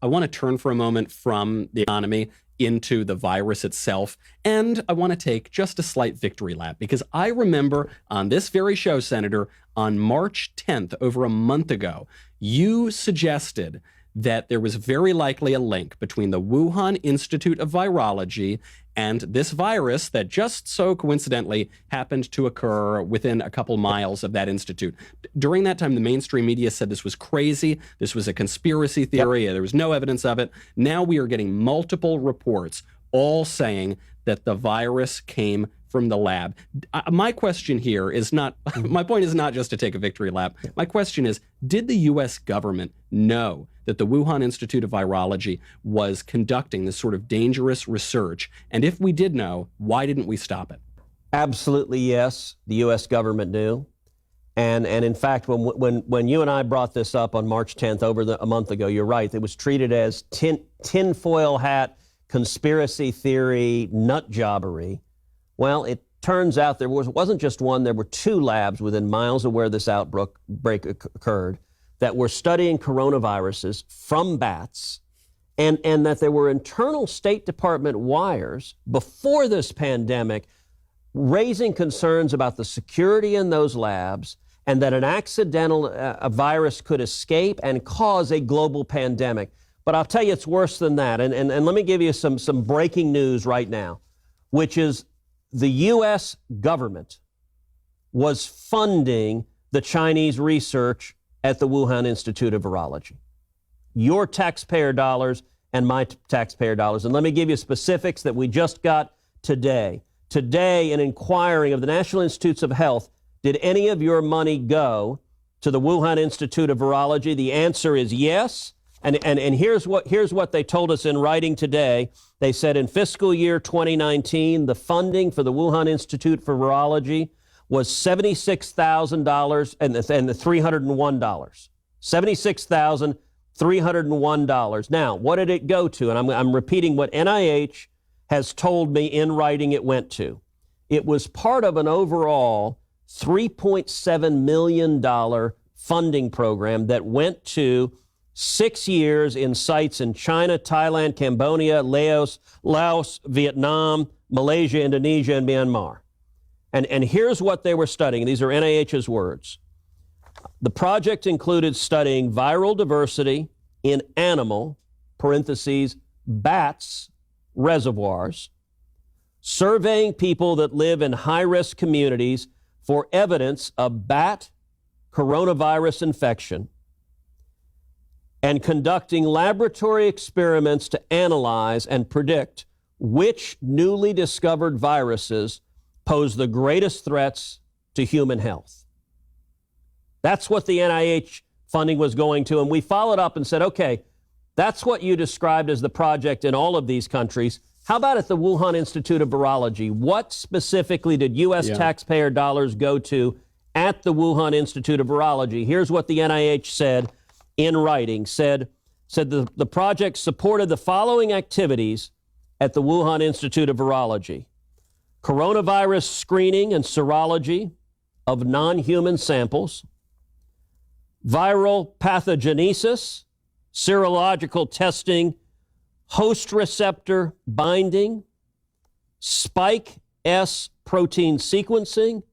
I want to turn for a moment from the economy into the virus itself. And I want to take just a slight victory lap, because I remember on this very show, Senator, on March 10th, over a month ago, you suggested that there was very likely a link between the Wuhan Institute of Virology and this virus that just so coincidentally happened to occur within a couple miles of that institute. During that time, the mainstream media said this was crazy, this was a conspiracy theory, there was no evidence of it. Now we are getting multiple reports all saying that the virus came from the lab. My question here is not, my point is not just to take a victory lap. My question is, did the U.S. government know that the Wuhan Institute of Virology was conducting this sort of dangerous research? And if we did know, why didn't we stop it? Absolutely, yes. The U.S. government knew. And in fact, when you and I brought this up on March 10th, a month ago, you're right. It was treated as tinfoil hat, conspiracy theory, nut jobbery. Well, it turns out there wasn't just one, there were two labs within miles of where this outbreak occurred that were studying coronaviruses from bats, and that there were internal State Department wires before this pandemic raising concerns about the security in those labs, and that an accidental virus could escape and cause a global pandemic. But I'll tell you, it's worse than that. And let me give you some breaking news right now, which is the U.S. government was funding the Chinese research at the Wuhan Institute of Virology. Your taxpayer dollars and my taxpayer dollars. And let me give you specifics that we just got today. Today, in inquiring of the National Institutes of Health, did any of your money go to the Wuhan Institute of Virology? The answer is yes. And here's what they told us in writing today. They said in fiscal year 2019, the funding for the Wuhan Institute for Virology was $76,000 and the $301. $76,301. Now, what did it go to? And I'm repeating what NIH has told me in writing it went to. It was part of an overall $3.7 million funding program that went to 6 years in sites in China, Thailand, Cambodia, Laos, Vietnam, Malaysia, Indonesia, and Myanmar. And here's what they were studying. These are NIH's words. The project included studying viral diversity in animal, parentheses, bats, reservoirs, surveying people that live in high-risk communities for evidence of bat coronavirus infection, and conducting laboratory experiments to analyze and predict which newly discovered viruses pose the greatest threats to human health. That's what the NIH funding was going to. And we followed up and said, okay, that's what you described as the project in all of these countries. How about at the Wuhan Institute of Virology? What specifically did U.S. taxpayer dollars go to at the Wuhan Institute of Virology? Here's what the NIH said in writing, said the project supported the following activities at the Wuhan Institute of Virology: coronavirus screening and serology of non-human samples, viral pathogenesis, serological testing, host receptor binding, spike S protein sequencing,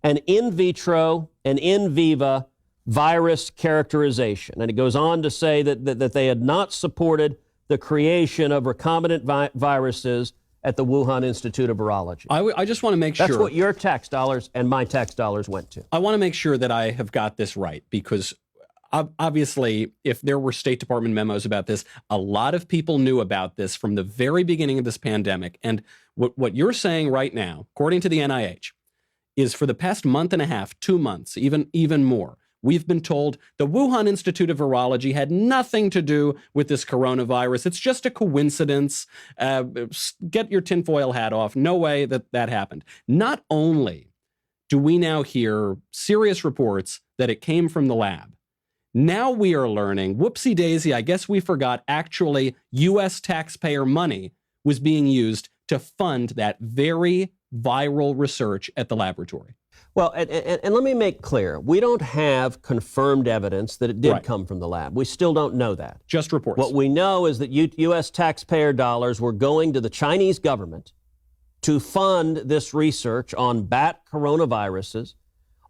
and in vitro and in vivo virus characterization. And it goes on to say that they had not supported the creation of recombinant viruses at the Wuhan Institute of Virology. I just want to make sure. That's what your tax dollars and my tax dollars went to. I want to make sure that I have got this right, because obviously, if there were State Department memos about this, a lot of people knew about this from the very beginning of this pandemic. And what you're saying right now, according to the NIH, is for the past month and a half, 2 months, even more, we've been told the Wuhan Institute of Virology had nothing to do with this coronavirus. It's just a coincidence. Get your tinfoil hat off. No way that happened. Not only do we now hear serious reports that it came from the lab, now we are learning, whoopsie daisy, I guess we forgot, actually U.S. taxpayer money was being used to fund that very viral research at the laboratory. Well, and let me make clear, we don't have confirmed evidence that it did Right. come from the lab. We still don't know that. Just reports. What we know is that U.S. taxpayer dollars were going to the Chinese government to fund this research on bat coronaviruses,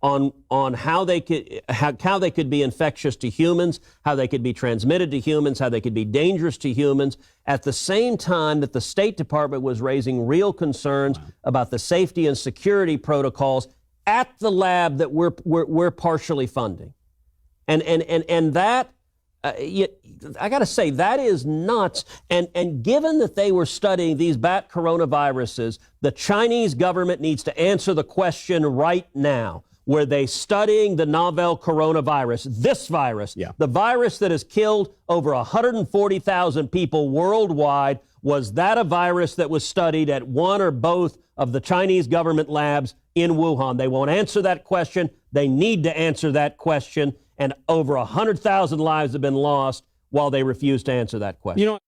on how they could be infectious to humans, how they could be transmitted to humans, how they could be dangerous to humans, at the same time that the State Department was raising real concerns about the safety and security protocols at the lab that we're partially funding. And that, I got to say, that is nuts. And given that they were studying these bat coronaviruses, the Chinese government needs to answer the question right now. Were they studying the novel coronavirus, this virus, the virus that has killed over 140,000 people worldwide? Was that a virus that was studied at one or both of the Chinese government labs in Wuhan? They won't answer that question. They need to answer that question. And over 100,000 lives have been lost while they refuse to answer that question. You know,